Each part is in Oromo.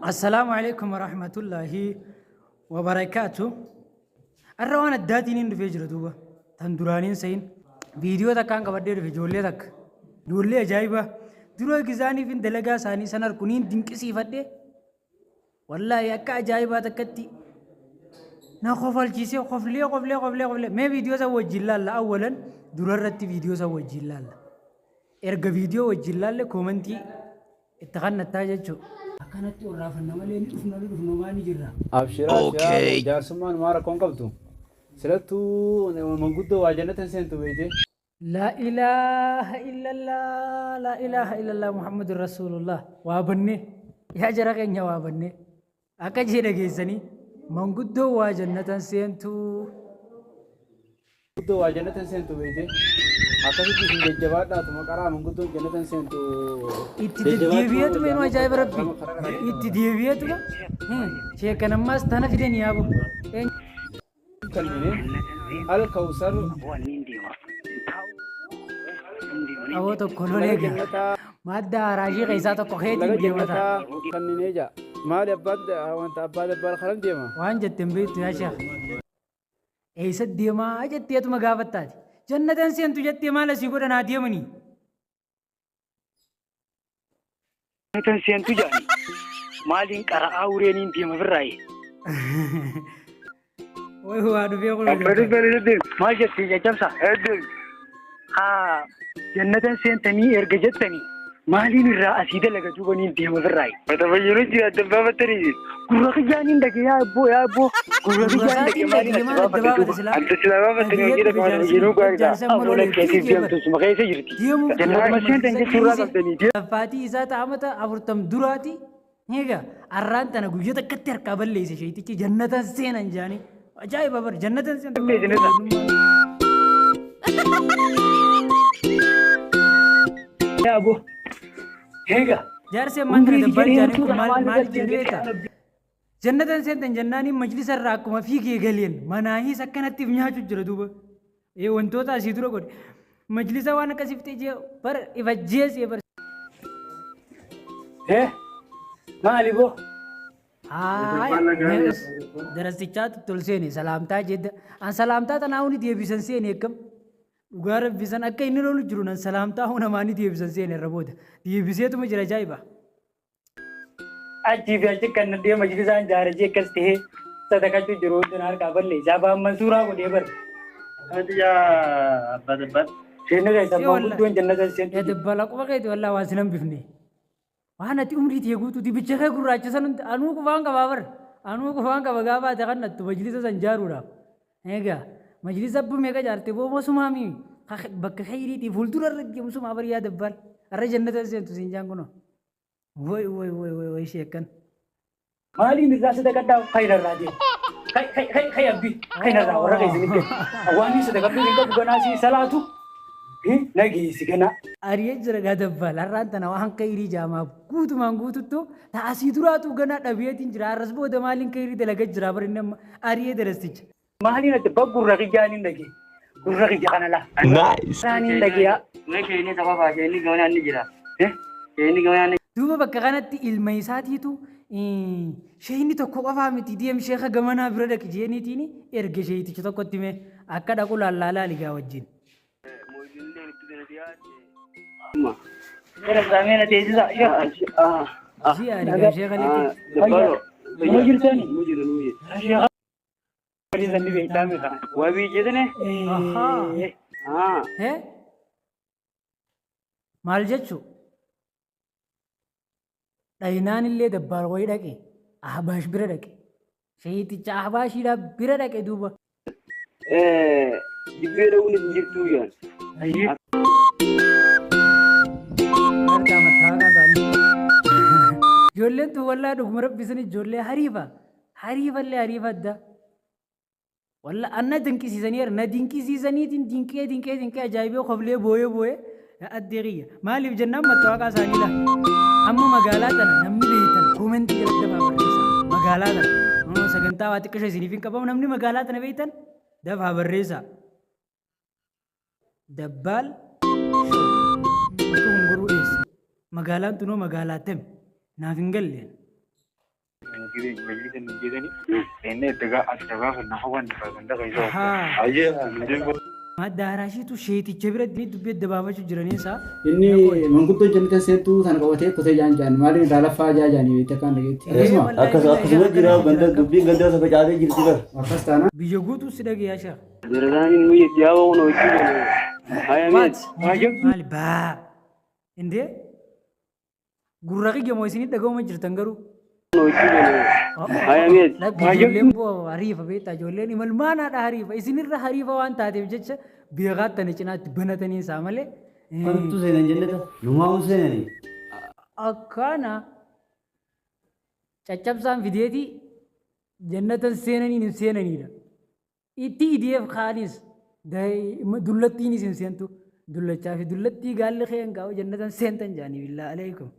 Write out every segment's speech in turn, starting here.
السلام عليكم ورحمة الله وبركاته. الروان الداتين في جردوبة تندرانين سين فيديو تك كان كبدير في جولة تك جولة جايبة درو جزاني في دلقا ساني سنر كونين دينكسي فدي والله يكا جايبة تكتي نا خوفال جيسي خوف لي ما فيديو سوى جلال أولا دررت فيديو سوى جلال إرجع فيديو وجلال كومنتي اتخذنا التاجج كانت تورا فنمالين فنماني جرا أبشر أبشر جاسمان مارا كون قبتو سلتو من قدو واجنة سنتو بيجي لا إله إلا الله لا إله إلا الله محمد رسول الله وابني يا جرقين يا وابني أكجي رجيسني من قدو واجنة سنتو قدو واجنة سنتو بيجي أكاسي كيسين ججبات داتو مقارا من قدو جنة سنتو إتديبيات من وجايب ربي إتديبيات ما شيء كان ما استنا في دنيا أبو كلمة الكوثر أو تو كلونيجا ما دا راجي غيزا تو كهيت ديمتا كلمة جا ما لباد وانت أباد بالخلم ديما وان جتم بيت يا شيخ ऐसा दियमा जत्ती तुम गावत्ता जन्नतन से तू जत्ती माला सिगुर ना दियमनी जन्नतन से तू जानी मालिन करा आउरेनी दियम बराई ओए हुआ डुबे को बड़े माल जत्ती जमसा हाँ जन्नतन से तनी एरगजतनी मालिन रा असीदे लगा जुबनी दियम बराई बताइए जी अदबा बतरी गुरु के जानिन दगे या अबो गुरु के जानिन दगे मालिन अंत सलावा बतरी ये तो कौन जिनु गाइदा बोले कैसी दियम तो सुमगे से जिरती जन्नत में से तंगे सुरा बतनी فاتي إذا تعمت أفرتم دراتي هيك أرانت أنا قويت كتير قبل ليس شيء تيجي جنة زين أنجاني أجاي بابر جنة زين يا أبو هيك جالس من تدبر جاني مال جريتا جنة زين جناني مجلس الراكم ما فيك يقلين مناهي سكنت تبنيها تجردوبه إيه وانتو تاسيدرو قد مجلس وانا كسبت جي بر إفجيس يبر إيه مالي بو هاي درستيات تلسيني سلامتا جد أن سلامتا تناوني دي بيسنسيني كم وقارب بيسن أكا إني رولو جرون أن سلامتا هنا ماني دي بيسنسيني ربود دي بيسيتو مجرى جايبا أجي في أجي كان ندي مجلسان جارجي كسته صدقة جرون جنار قابل لي جابا منصورا کو دي بر أديا بد شنو جاي سبب دوين جنة سين يا دبلا کو بقيت والله واسلم بفني وانا تمري تيغوتو دي بيجخه غراچسن انو کو وانغا باور انو کو وانغا بغابا تكنت مجلس سنجارورا هيغا مجلس اب ميغا جارتي بو مسمامي بك خيري دي فولتور رج مسما بر يا دبل ار جنة سين تو سنجان كنو وي شيكن مالي مزاس دكدا خير الراجي خي ابي خير الرا ورغي زنك اواني صدقه بينك بناسي صلاتو نجي سكنا أريج جرعة دبل أرانتنا وهم كيري جاما كوت مانغوت تو تأسيدورا تو غنا دبيتين جرا رسبو دمالين كيري دلقة جرا برينم أريه درستيج مالي نتبقى غرقي جانين دقي غرقي جانا لا نايس جانين دقي يا ما شيء سبب شيء كمان نجرا شيء كمان دوبا بكغانت الميساتي تو شيء تكو أفهمتي ديم شيخ جمانا بردك جيني تيني إرجع شيء تيجي تكو تيمه أكاد أقول لا لقى وجين ما أنا زمان تيجي لا يا زي أنا شيخ عليك مجرد ثاني شيخ مجرد ثاني بيتامي كان وابي جدنا ها مال جتشو داينان اللي دبار ويدك أحباش بردك شيء تيجي أحباش يلا بردك دوبا جبيرة ونجيبتو يان جولين تو والله دغمر بيسني جولي حريفة اللي حريفة ده والله أنا دينكي سيزانير نا دينكي سيزاني دينكي أجايبه خبلي بويه الدقيقة ما اللي بجنة ما توقع ساني لا أما مقالاتنا نمني بيتن كومنتي جلد دفع بريسا مقالاتنا ما سجنتا واتك شيء سنيفين كبام نمني مقالاتنا بيتن دفع بريسا دبال شو مقالان تنو مقالاتهم نافنقل Daaraashiitu sheeticha biratti dubbii adda baafachuu jiraniinsa. Inni manguddoo jannatan seentuu sana qabatee kutee jaan maaliin daalaffaa jaajanii takkaan dhageetti. Akkasuma jira ganda dubbiin ganda isa facaatee jirti bar. Akkas taana. Biyya guutuu si dhagayaa shaa. Dirraan nuyi dhiyaawaa kun hojii Maali baa indee gurra qiyya moo isinii dhaga'uma jirtan garuu. Ijoolleen boo hariifa beektaa ijoolleen imalmaanaadha hariifa isinirra hariifa waan taateef jecha biyya qaattani cinaatti banatanii isaa malee. Kanattu seenan jenneta numaa seenanii. Akkana caccabsaan fideetii jannatan seenanii hin seenanidha. Itti ideef kaanis dullattiinis hin seentu dullachaa fi dullattii gaalli keen kaa'u jannatan seentan jaanii billaa aleekum.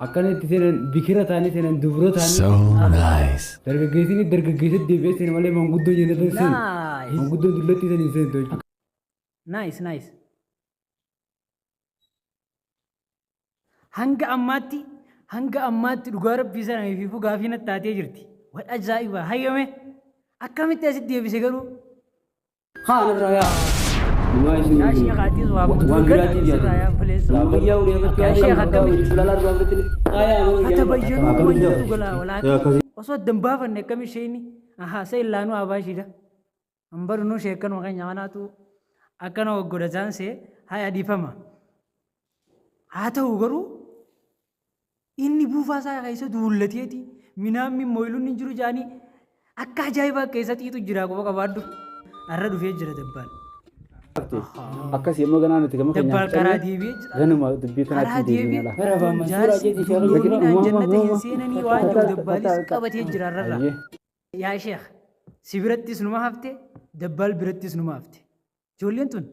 Akkanatti seenan bikira taanii seenan duburo taanii. So nice. Dargaggeessini dargaggeessatti deebi'ee seenan malee manguddoo jennatan seenu. Nice. Manguddoo dullattii sanii seentu jechuudha. Nice. Hanga ammaatti dhugaa rabbii sana fi gaafii natti taatee jirti. Waan ajaa'iba hayyame akkamitti asitti deebise garuu. Haa narraa yaa. Numaa isin Yaa sheekh Adiis waa waan biraatiin sirraa yaa fileessa. Baay'ee uleeffatti Yaa sheekh akkamitti sulala argaa biraatiin. hata bayyanuu wajjatu galaa walaa osoo dambaafanne akkami isheen sai illaanuu abaashidha. Ambarnuu sheekkanuma kan nyaanaatu akkana waggodataan see haa dhiifama. Haa ta'u garuu inni buufaa isaa keessa duullateeti minaamni mooyiluun hin jiru jaanii akka ajaa'ibaa keessattiitu jira qofa qabaaddu har'a dhufee jira dabbaan. Akkas yemmuu ganaa nuti gama keenya Dabbaan karaa deebi'ee jira. ganuma dubbii kanaatti deebiin ala. Jannatan seenanii waan jiru dabbaalis qabatee jira har'arraa. Yaa sheekh si birattis numa hafte dabbaal birattis numa hafte. Ijoolleen tun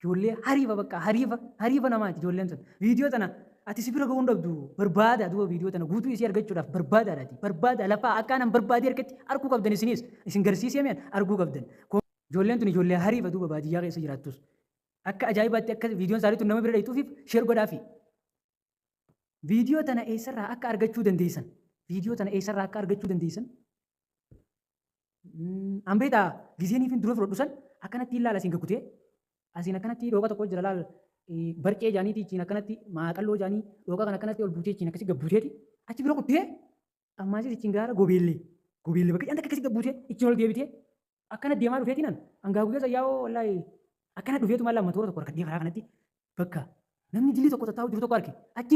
ijoollee hariifa bakka hariifa namaati ijoolleen tun. Viidiyoo tana ati si bira ga'uun dhabdu barbaada duuba viidiyoo tana guutuu isii argachuudhaaf barbaadaadhaati. Barbaada lafaa akkaanan barbaadee argatti arguu qabdan isinis isin garsiisee mi'an arguu qabdan. Ijoolleen tun ijoollee hariifa duuba baadiyyaa keessa jiraattus. Akka ajaa'ibaatti akka viidiyoon isaanii tun nama bira dheeytuufiif sheer godhaafi. Viidiyoo tana eessarraa akka argachuu dandeessan? Viidiyoo tana eessarraa akka argachuu dandeessan? Ambeetaa giseenii fi dura fudhadhu san akkanatti ilaala asiin gaggutee asiin akkanatti dhooqa tokko jira laal barqee jaaniiti ichiin akkanatti maaqalloo jaanii dhooqa kan akkanatti ol buutee ichiin akkasii gabbuuteeti achi bira kuttee ammaasis ichiin gaara gobeellee bakka dhiyaanta akkasii gabbuutee ichiin ol deebitee akkana deemaa dhufeeti nan hangaa guyyaa sayyaa'oo wallaahi akkana dhufeetu maal lamma toora tokko harka karaa kanatti bakka namni dilii tokko tattaa'u jiru tokko arge achi